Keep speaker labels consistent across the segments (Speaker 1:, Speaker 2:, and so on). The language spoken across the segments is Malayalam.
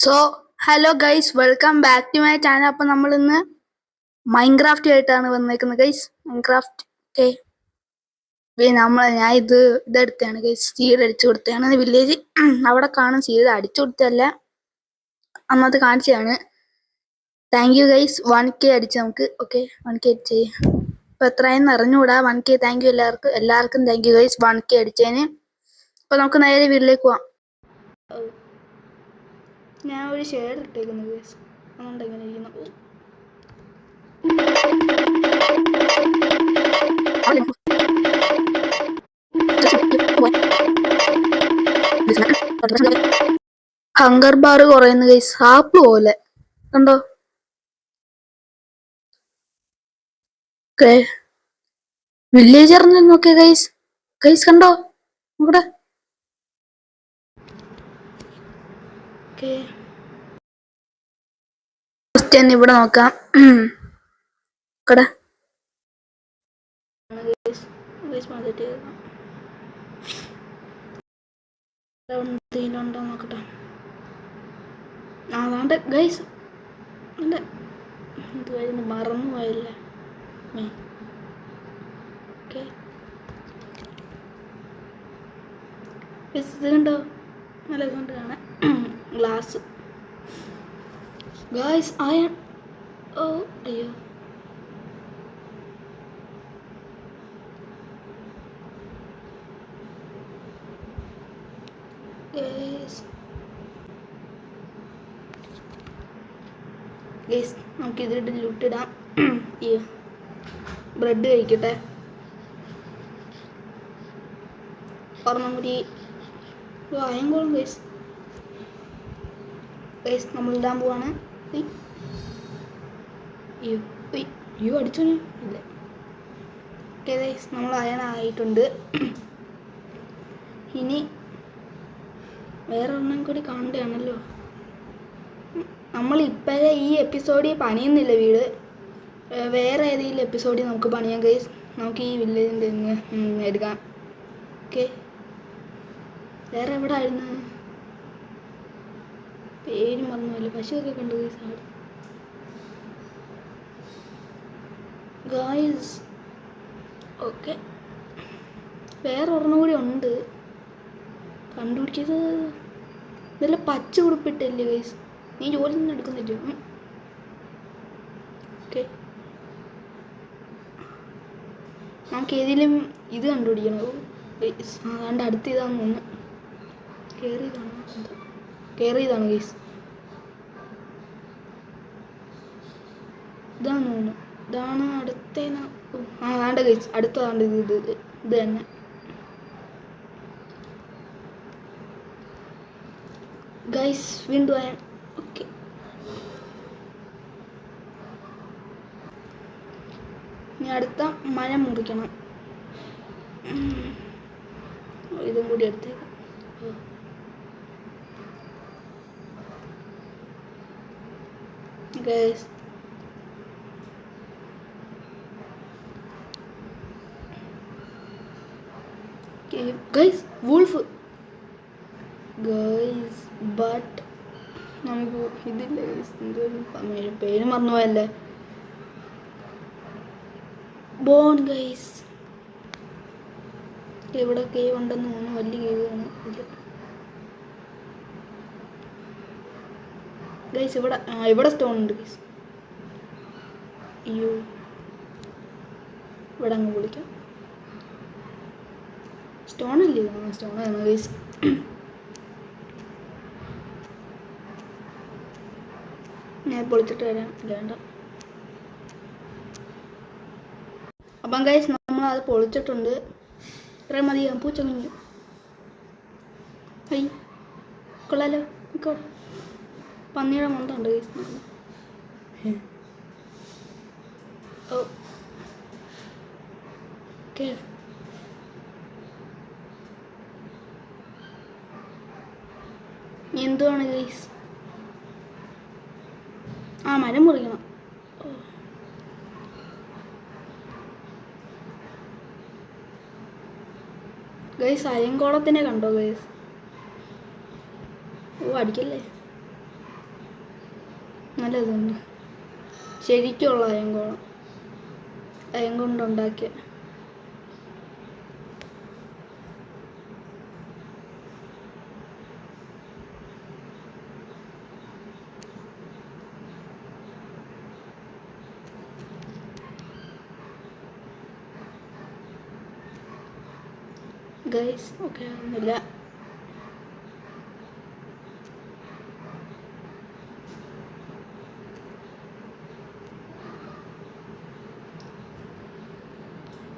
Speaker 1: So hello guys, welcome back to my channel. അപ്പം നമ്മൾ ഇന്ന് മൈൻക്രാഫ്റ്റ് ആയിട്ടാണ് വന്നേക്കുന്നത് ഗൈസ്. Minecraft okay. ഞാൻ ഇതെടുത്താണ് ഗൈസ്, സീഡ് അടിച്ചു കൊടുത്തതാണ്. വില്ലേജ് അവിടെ കാണും, സീഡ് അടിച്ചു കൊടുത്തല്ല, അന്നത് കാണിച്ചതാണ്. താങ്ക് യു ഗൈസ്, 1K അടിച്ച് നമുക്ക്. ഓക്കെ, 1K അടിച്ച് ഇപ്പം എത്രയെന്ന് അറിഞ്ഞുകൂടാ. 1K താങ്ക് യു എല്ലാവർക്കും താങ്ക് യു ഗൈസ്, 1K അടിച്ചതിന്. അപ്പം നമുക്ക് നേരെ വീട്ടിലേക്ക് പോവാം. ഞാൻ ഒരു ഷെയർ ഇട്ടേക്കുന്നു ഗൈസ്, അതുകൊണ്ട് എങ്ങനെ ഇരിക്കുന്നു. ഹങ്കർ ബാർ കുറയുന്നു ഗൈസ്, ഹാപ്പ് പോലെ കണ്ടോ. വില്ലേജർ നോക്കിയ ഗൈസ്, ഗൈസ് കണ്ടോ ഇവിടെ. ഇവിടെ നോക്കാം. ഇവിടെ ഉണ്ടോ നോക്കട്ടെ. അതാണ്ട് ഗൈസ്, അല്ല എന്തുവായിരുന്നു, മറന്നു പോയല്ലേ. ഇത് കണ്ടോ, നല്ല ഇതുകൊണ്ട് കാണാൻ ഗ്ലാസ്. ഗൈസ് അയൺ, ഓ അയ്യോ, ഗൈസ് നമുക്ക് ഇതിട്ട് ലൂട്ടിടാം. ബ്രെഡ് കഴിക്കട്ടെ, ഒരെണ്ണം കൂടി വായങ്കോളും ഗൈസ്. ഗൈസ് നമ്മൾ ഇടാൻ പോവാണ്. അയ്യോ അടിച്ചു ഇല്ല. ഓക്കെ ഗൈസ്, നമ്മൾ അയണായിട്ടുണ്ട്. ഇനി വേറെ ഒരെണ്ണം കൂടി കാണേണ്ടതാണല്ലോ. നമ്മൾ ഇപ്പോഴേ ഈ എപ്പിസോഡിൽ പണിയുന്നില്ല വീട്, വേറെ ഏതെങ്കിലും എപ്പിസോഡിൽ നമുക്ക് പണിയാം ഗൈസ്. നമുക്ക് ഈ വില്ലേജിൻ്റെ ഇന്ന് എടുക്കാം. ഓക്കെ, വേറെ എവിടെ ആയിരുന്നു പേരും വന്നുമല്ലോ. പശുവൊക്കെ കണ്ടു ഗൈസ്. ഓക്കെ, വേറെ ഒരെണ്ണം കൂടി ഉണ്ട് കണ്ടുപിടിച്ചത്. നല്ല പച്ച ഉടുപ്പിട്ടല്ലേ ഗൈസ്, നീ ജോലി ഒന്നും എടുക്കുന്നില്ല. ഓക്കെ, നമുക്ക് ഏതെങ്കിലും ഇത് കണ്ടുപിടിക്കണോ. അതുകൊണ്ട് അടുത്ത് ഇതാന്ന് തോന്നുന്നു. കയറിയതാണ് ഗൈസ്, ഇതാണ് തോന്നുന്നു. ഇതാണ് അടുത്തേന്ന്. അതാണ്ട് ഗൈസ്, അടുത്തതാണ്ട് ഇത് തന്നെ. ഗൈസ് വീണ്ടും ആയാൽ ഓക്കെ. ഇനി അടുത്ത മരം മുറിക്കണം. ഇതും കൂടി എടുത്തേക്കാം. Guys guys wolf guys, but നമുക്ക് ഇതില്ല ഗൈസ്. എന്തോ പേര് മറന്നുപോയല്ലേ. ബോൺ ഗൈസ്, എവിടെ കേവ് ഉണ്ടെന്ന് തോന്നുന്നു. വലിയ കേവ് ആണ് ഗൈസ്. ഇവിടെ സ്റ്റോൺ ഉണ്ട് ഗൈസ്. അയ്യോ, ഇവിടെ അങ്ങ് വിളിക്കാം. സ്റ്റോണല്ലേ, സ്റ്റോണാണ് ഗൈസ്. ഞാൻ പൊളിച്ചിട്ട് വരാം, വേണ്ട. അപ്പം ഗൈസ് നമ്മളത് പൊളിച്ചിട്ടുണ്ട്. ഇത്രയും മതിയാകും. പൂച്ച കുഞ്ഞു ഐ കൊള്ളാലോ. നിൽക്കോട്ടെ, പന്നിയുടെ മൊന്തമുണ്ട് ഗൈസ്. ഓക്കെ, എന്തുവാണ് ഗൈസ്. മരം മുറിക്കണം. ഗൈസ് അയങ്കോളത്തിനെ കണ്ടോ ഗൈസ്. ഓ അടിക്കല്ലേ. നല്ലതുണ്ട്. ശരിക്കുള്ള അയം കൊണ്ടുണ്ടാക്കിയ ഗൈസ്. ഓക്കെ, ഒന്നുമില്ല.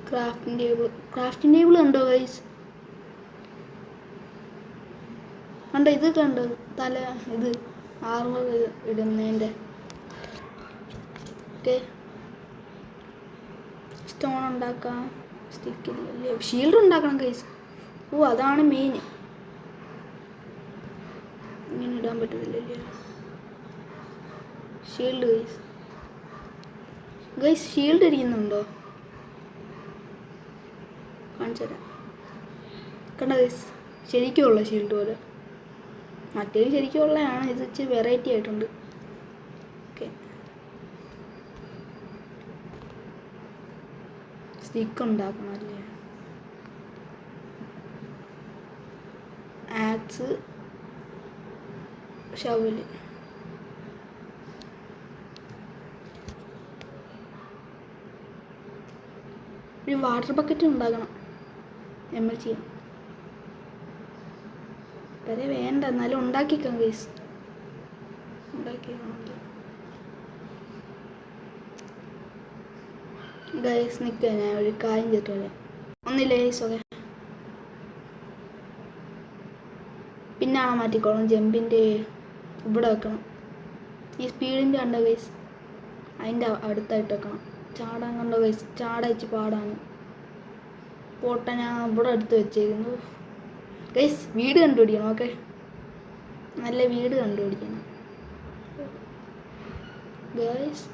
Speaker 1: ക്രാഫ്റ്റിംഗ് ടേബിൾ ഉണ്ടോ ഗൈസ്? ഉണ്ട്. ഇത് കണ്ടോ? ഇത് ആർമർ ഇടുന്നതിൻ്റെ. ഓക്കെ, സ്റ്റോൺ ഉണ്ടാക്കാം. സ്റ്റിക്കില്ലേ, ഷീൽഡ് ഉണ്ടാക്കണം ഗൈസ്. ഓ, അതാണ് മെയിൻ. ഇങ്ങനെ ഇടാൻ പറ്റത്തില്ലല്ലേ ഷീൽഡ് ഗൈസ്. ഷീൽഡ് ഇരിക്കുന്നുണ്ടോ? കാണിച്ചു തരാം. കണ്ട ഗൈസ്, ശരിക്കുള്ള ഷീൽഡ് പോലെ. മറ്റേത് ശരിക്കുള്ളതാണ്, ഇത് ഇച്ചിരി വെറൈറ്റി ആയിട്ടുണ്ട്. ഓക്കെ, സ്റ്റിക്ക് ഉണ്ടാക്കണമല്ലേ. Axe, shovel. ഒരു വാട്ടർ ബക്കറ്റ് ഉണ്ടാക്കണം. നമ്മൾ ചെയ്യാം വരെ വേണ്ട, എന്നാലും ഉണ്ടാക്കിക്കാം ഗൈസ്. ഗൈസ് നിൽക്കാൻ ഞാൻ ഒരു കാര്യം ചെയ്തിട്ട് ഒന്നില്ല ഗൈസ്. ഓക്കെ, പിന്നാണ് മാറ്റിക്കോളാം. ജമ്പിൻ്റെ ഇവിടെ വെക്കണം. ഈ സ്പീഡിൻ്റെ കണ്ടോ ഗൈസ്, അതിൻ്റെ അടുത്തായിട്ട് വെക്കണം. ചാടാൻ കണ്ടോ ഗൈസ്, ചാടച്ച് പാടാണ്. പോട്ട ഞാൻ ഇവിടെ എടുത്ത് വെച്ചേക്കുന്നു ഗൈസ്. വീട് കണ്ടുപിടിക്കണം. ഓക്കെ, നല്ല വീട് കണ്ടുപിടിക്കണം ഗൈസ്.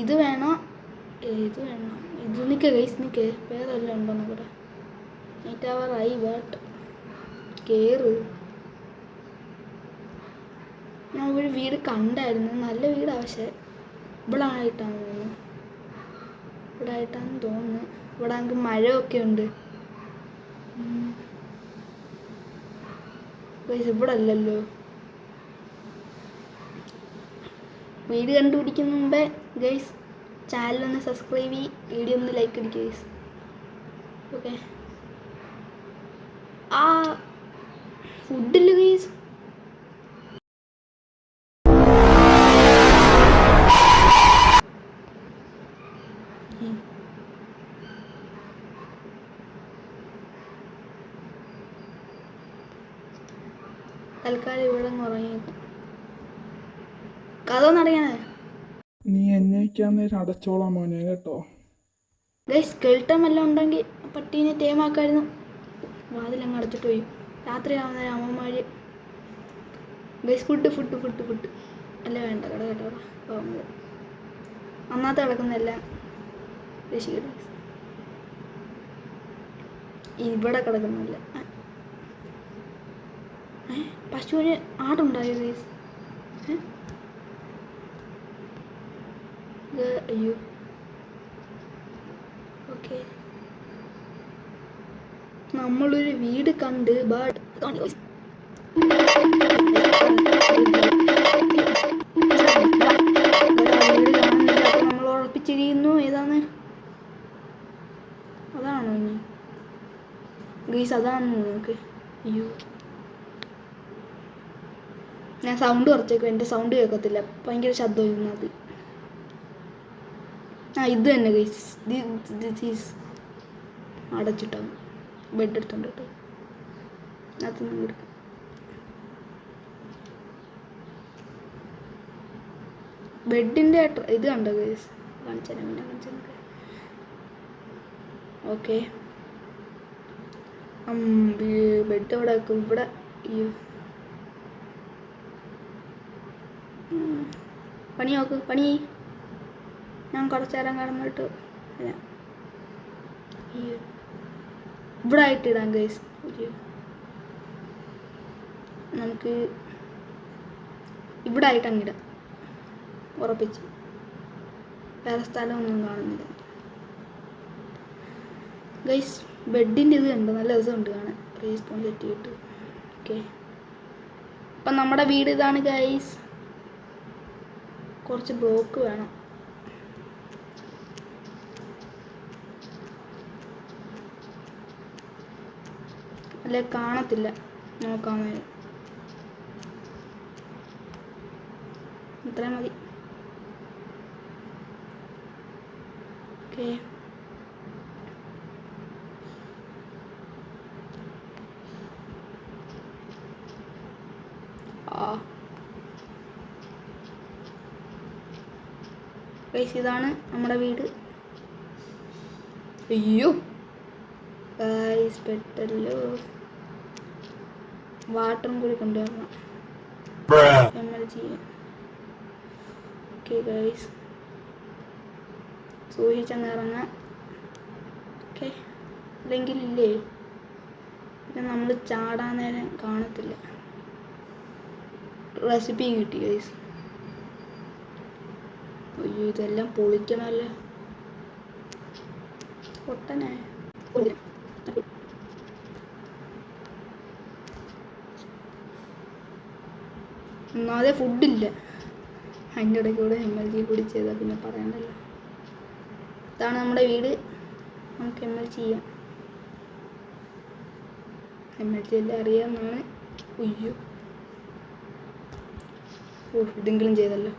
Speaker 1: ഇത് വേണം, ഇത് നിൽക്കുക ഗൈസ്. വേറെ വല്ലതും ഉണ്ടോ നോക്കട്ടെ. നൈറ്റ് അവറായി. ബട്ട് കേറ്. ഞാൻ ഒരു വീട് കണ്ടായിരുന്നു, നല്ല വീടാണ്. പക്ഷേ ഇവിടെ ആയിട്ടാണെന്ന് തോന്നുന്നു. ഇവിടെ നമുക്ക് മഴയൊക്കെ ഉണ്ട്. ഇവിടെ അല്ലല്ലോ. വീഡിയോ കണ്ടുപിടിക്കുന്ന മുമ്പേ ഗൈസ് ചാനലൊന്ന് സബ്സ്ക്രൈബ് ചെയ്യ്, വീഡിയോ ഒന്ന് ലൈക്ക് അടിക്കുക ഗൈസ്. ഓക്കെ, ആ ഫുഡില്ല ഗൈസ്. തൽക്കാലം ഇവിടെ ഉറങ്ങി. കഥ ഒന്നറിയാനേ
Speaker 2: നീ എന്നേക്കാൻ നേരം അടച്ചോളാം മോനെ കേട്ടോ.
Speaker 1: ഗൈസ്, സ്കെൽട്ടൻ വല്ലതും ഉണ്ടെങ്കിൽ പട്ടീനെ ടേമാക്കായിരുന്നു. വാതിലങ്ങ് അടച്ചിട്ട് പോയി. രാത്രി ആവുന്നേരം അമ്മമാർ ഗൈസ് ഫുഡ് അല്ല വേണ്ട. കേട്ടോ അന്നത്തെ കിടക്കുന്നതെല്ലാം രക്ഷിക്കട്ടെ. ഇവിടെ കിടക്കുന്നില്ല. പശുവിന് ആടുണ്ടായോ ഗൈസ്? അയ്യോ. ഓക്കെ, നമ്മളൊരു വീട് കണ്ട്. ബട്ട് നമ്മൾ ഉറപ്പിച്ചിരിക്കുന്നു. ഏതാണ്? അതാണോ ഇനി ഗൈസ്? അതാണോ നോക്ക്. അയ്യോ, ഞാൻ സൗണ്ട് കുറച്ചേക്കും. എൻ്റെ സൗണ്ട് കേൾക്കത്തില്ല, ഭയങ്കര ശബ്ദം വരുന്നത്. ഇത് തന്നെ ഗൈസ്. ദിസ് അടച്ചിട്ടാണ്. ബെഡ് എടുത്തോണ്ട് കേട്ടോ. അതൊന്നും എടുക്കാം. ബെഡിൻ്റെ ഇത് കണ്ടോ ഗൈസ്? കാണിച്ചു. ഓക്കെ, ബെഡ് എവിടെ വെക്കും? ഇവിടെ. അയ്യോ, പണി നോക്ക്. പണി ഞാൻ കുറച്ച് നേരം കിടന്നിട്ട് ഇവിടെ ആയിട്ട് ഇടാം ഗൈസ്. നമുക്ക് ഇവിടെ ആയിട്ട് അങ്ങിടാം. ഉറപ്പിച്ച്. വേറെ സ്ഥലമൊന്നും കാണുന്നില്ല ഗൈസ്. ബെഡിൻ്റെ ഇത് കണ്ടോ, നല്ല രസമുണ്ട് കാണാൻ. റീസ്പോൺ സെറ്റ് ചെയ്തിട്ട്. ഓക്കെ, അപ്പം നമ്മുടെ വീട് ഇതാണ് ഗൈസ്. കുറച്ച് ബ്ലോക്ക് വേണം. അല്ലെ കാണത്തില്ല, നോക്കാൻ വേണ്ടി. ഇത്രയും മതി. ഓക്കെ, ഗൈസ് ഇതാണ് നമ്മുടെ വീട്. അയ്യോ ഗൈസ്, പെട്ടല്ലോ. വാട്ടറും കൂടി കൊണ്ടുവരണം. ഓക്കെ ഗൈസ്, സൂക്ഷിച്ചങ്ങ് ഇറങ്ങാം. ഓക്കെ, അല്ലെങ്കിൽ ഇല്ലേ പിന്നെ നമ്മൾ ചാടാൻ നേരം കാണത്തില്ല. റെസിപ്പിയും കിട്ടി ഗൈസ്. അയ്യോ, ഇതെല്ലാം പൊളിക്കണമല്ലോ. പൊട്ടനെ ഒന്നാമതെ ഫുഡില്ല. അതിൻ്റെ ഇടയ്ക്കൂടെ MLG കൂടി ചെയ്താൽ പിന്നെ പറയണ്ടല്ലോ. ഇതാണ് നമ്മുടെ വീട്. നമുക്ക് MLG ചെയ്യാം. MLG എല്ലാം അറിയാമെന്നാണ്. അയ്യോ, ഇതെങ്കിലും ചെയ്തല്ലോ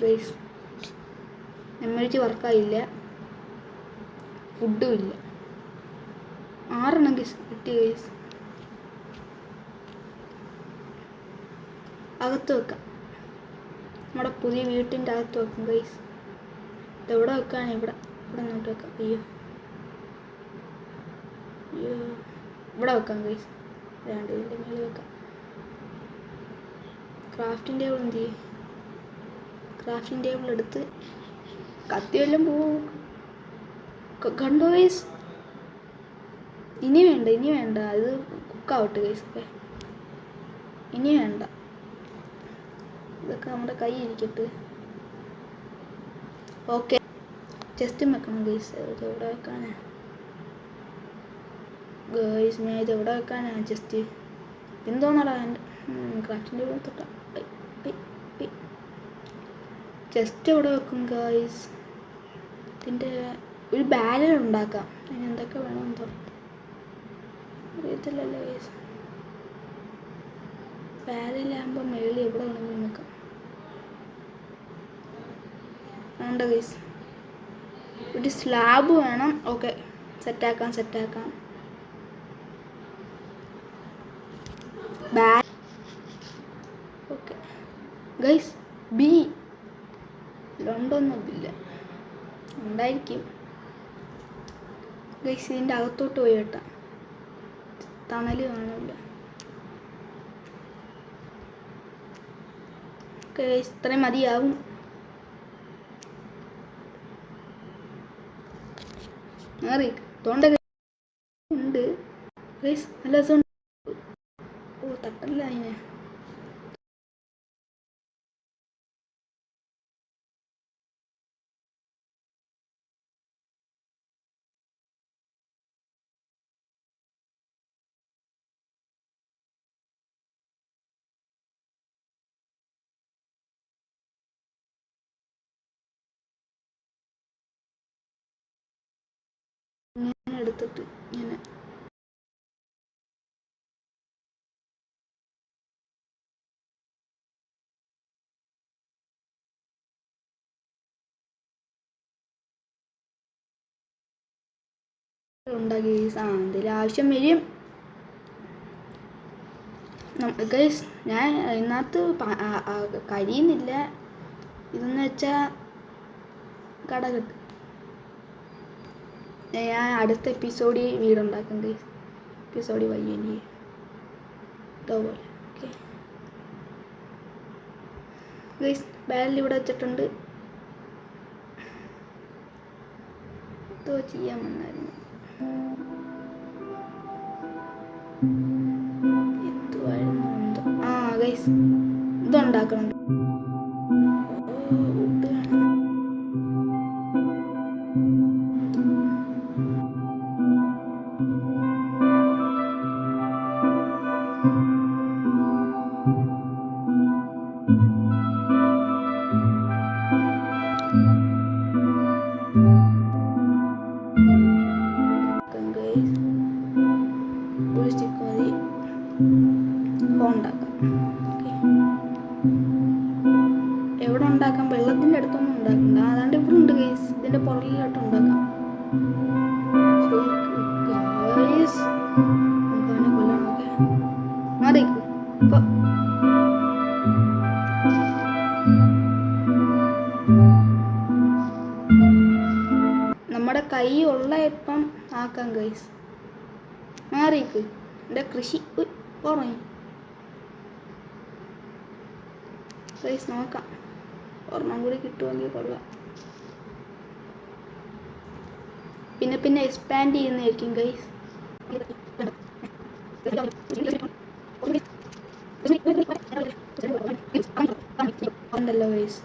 Speaker 1: ഗൈസ്. MLG വർക്കായില്ല, ഫുഡും ഇല്ല. 6 കിട്ടി ഗൈസ്. അകത്ത് വെക്കാം, നമ്മുടെ പുതിയ വീട്ടിൻ്റെ അകത്ത് വെക്കാം ഗൈസ്. ഇതെവിടെ വെക്കാണ്? ഇവിടെ നോട്ട് വെക്കാം. അയ്യോ അയ്യോ, ഇവിടെ വെക്കാം ഗൈസ്. വേണ്ട, ഇതിൻ്റെ മേലെ വെക്കാം. ക്രാഫ്റ്റിംഗ് ടേബിൾ എന്ത് ചെയ്യും? ക്രാഫ്റ്റിംഗ് ടേബിൾ എടുത്ത് കത്തി വല്ലതും പോവും. കണ്ടോ ഗൈസ്? ഇനി വേണ്ട, ഇത് കുക്കാവട്ടെ ഗൈസ്. ഓക്കെ, ഇനി വേണ്ട, ഇതൊക്കെ നമ്മുടെ കൈ ഇരിക്കട്ടെ. ഓക്കെ, ചെസ്റ്റും വെക്കണം ഗൈസ്. ഇത് എവിടെ വെക്കാനാ ഗൈസ്? ഞാൻ ഇത് എവിടെ വെക്കാനാ ചെസ്റ്റ്? എന്തോന്നടാ എൻ്റെ ക്രാഫ്റ്റിൻ്റെ ടേബിൾ തൊട്ട. ചെസ്റ്റ് എവിടെ വെക്കും ഗൈസ്? ഇതിൻ്റെ ഒരു ബാരൽ ഉണ്ടാക്കാം. അതിന് എന്തൊക്കെ വേണമെന്ന് അറിയത്തില്ലല്ലോ ഗൈസ്. ബാരലാകുമ്പോൾ മേളിൽ എവിടെ വേണമെങ്കിലും വെക്കാം. വേണ്ട ഗൈസ്, ഒരു സ്ലാബ് വേണം. ഓക്കെ, സെറ്റാക്കാം. ഓക്കെ ഗൈസ്, ബി ലണ്ടൊന്നുമില്ല, ഉണ്ടായിരിക്കും ഗൈസ്. ഇതിൻ്റെ അകത്തോട്ട് പോയി വെട്ടാം, തണൽ കാണില്ല. ഓക്കെ ഗൈസ്, ഇത്രയും മതിയാവും. തോണ്ട ഉണ്ട് ഗൈസ്, നല്ല രസമുണ്ട്. ഓ, തട്ടല്ല അതിനെ. ഇങ്ങനെ എടുത്തിട്ട് ഇങ്ങനെ ഉണ്ടാക്കി എന്തെങ്കിലും ആവശ്യം വരും ഗൈസ്. ഞാൻ ഇതിനകത്ത് കഴിയുന്നില്ല. ഇതെന്ന് വെച്ചാൽ കട കിട്ടും. ഞാൻ അടുത്ത എപ്പിസോഡിൽ വീടുണ്ടാക്കും ഗൈസ്. എപ്പിസോഡിൽ വയ്യെങ്കിൽ ഇതേപോലെ. ഓക്കെ ഗൈസ്, ബാരൽ ഇവിടെ വെച്ചിട്ടുണ്ട്. എന്തോ ചെയ്യാൻ വന്നായിരുന്നു. എന്തുവായിരുന്നു എന്തോ. ഗൈസ്, ഇതുണ്ടാക്കണം. ഒരു സ്റ്റിക്ക് മതി ഉണ്ടാക്കാം. എവിടെ ഉണ്ടാക്കാം? വെള്ളത്തിൻ്റെ അടുത്തൊന്നും ഉണ്ടാക്കണ്ട. അതാണ്ട് ഇവിടെ ഉണ്ട് ഗൈസ്, ഇതിൻ്റെ പുറകിലോട്ട് ഉണ്ടാക്കാം. മാറിക്ക് ഇപ്പൊ നമ്മുടെ കൈ ഉള്ള ഇപ്പം ആക്കാം ഗൈസ്. മാറിക്ക് എൻ്റെ കൃഷി കുറഞ്ഞു ഗൈസ്. നോക്കാം, ഒരെണ്ണം കൂടി കിട്ടുമെങ്കിൽ കൊള്ളാം. പിന്നെ എക്സ്പാൻഡ് ചെയ്യുന്നതായിരിക്കും ഗൈസ്. ഉണ്ടല്ലോ ഗൈസ്,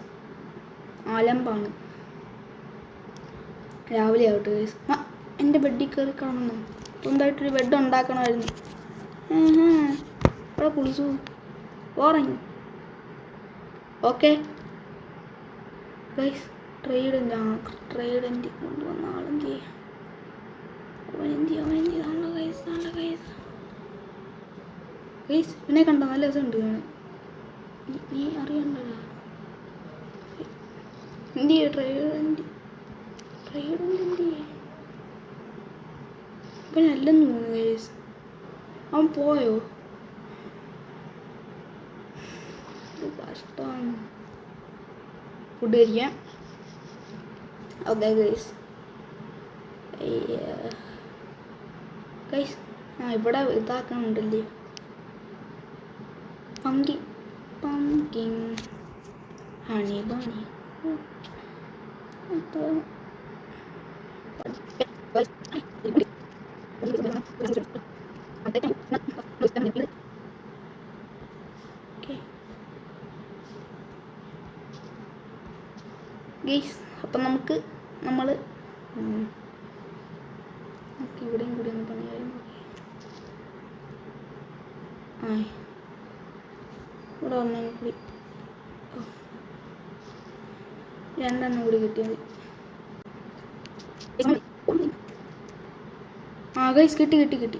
Speaker 1: ആലമ്പാണ്. രാവിലെ ആവട്ടെ ഗൈസ്. എൻ്റെ ബെഡിൽ കയറി കാണുന്നു. സ്വന്തമായിട്ടൊരു ബെഡ് ഉണ്ടാക്കണമായിരുന്നു. ഇവിടെ കുളിച്ചു ഓറങ്ങി. ഓക്കെ ഗൈസ്, ട്രൈഡൻറ്റ് കൊണ്ടുവന്ന ആളെന്ത് അവനെന്തിയാണല്ലോ ഗൈസ്. നല്ല ഗൈസ് ഗൈസ് ഇവനെ കണ്ട നല്ല രസമുണ്ട് കാണാൻ. നീ അറിയണ്ടല്ലോ എന്ത് ട്രൈഡൻറ്റ് ഇവനല്ലെന്ന് തോന്നുന്നു ഗൈസ്. അവൻ പോയോ? കഷ്ടമാണ്. ഫുഡ് കഴിക്കാം. Okay guys. ഗൈസ് ഇവിടെ ഇതാക്കുന്നുണ്ടല്ലേ പംകിൻ ഹണി ബണി. ഗൈസ് അപ്പം നമ്മൾ ഇവിടെയും കൂടി ഒന്ന് പണിയാലും ഇവിടെ ഒന്നും കൂടി രണ്ടെണ്ണം കൂടി കിട്ടിയാൽ മതി. ഗൈസ് കിട്ടി.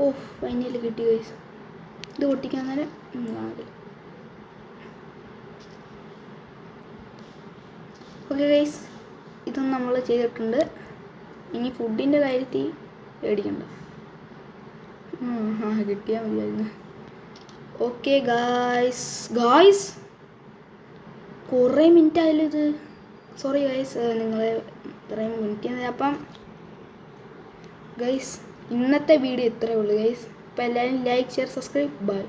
Speaker 1: ഓ ഫൈനലി കിട്ടി ഗൈസ്. ഇത് പൊട്ടിക്കാൻ നേരം ഓക്കെ ഗൈസ്, ഇതും നമ്മൾ ചെയ്തിട്ടുണ്ട്. ഇനി ഫുഡിൻ്റെ കാര്യത്തിൽ പേടിക്കണ്ട. കിട്ടിയാൽ മതിയായിരുന്നു. ഓക്കെ ഗായ്സ് കുറേ മിനിറ്റ് ആയാലും ഇത്. സോറി ഗൈസ്, നിങ്ങളെ ഇത്രയും മിനിറ്റ് ചെയ്യുന്നത്. അപ്പം ഗൈസ് ഇന്നത്തെ വീഡിയോ ഇത്രയേ ഉള്ളൂ ഗൈസ്. അപ്പോൾ എല്ലാവരും ലൈക്ക്, ഷെയർ, സബ്സ്ക്രൈബ്. ബൈ.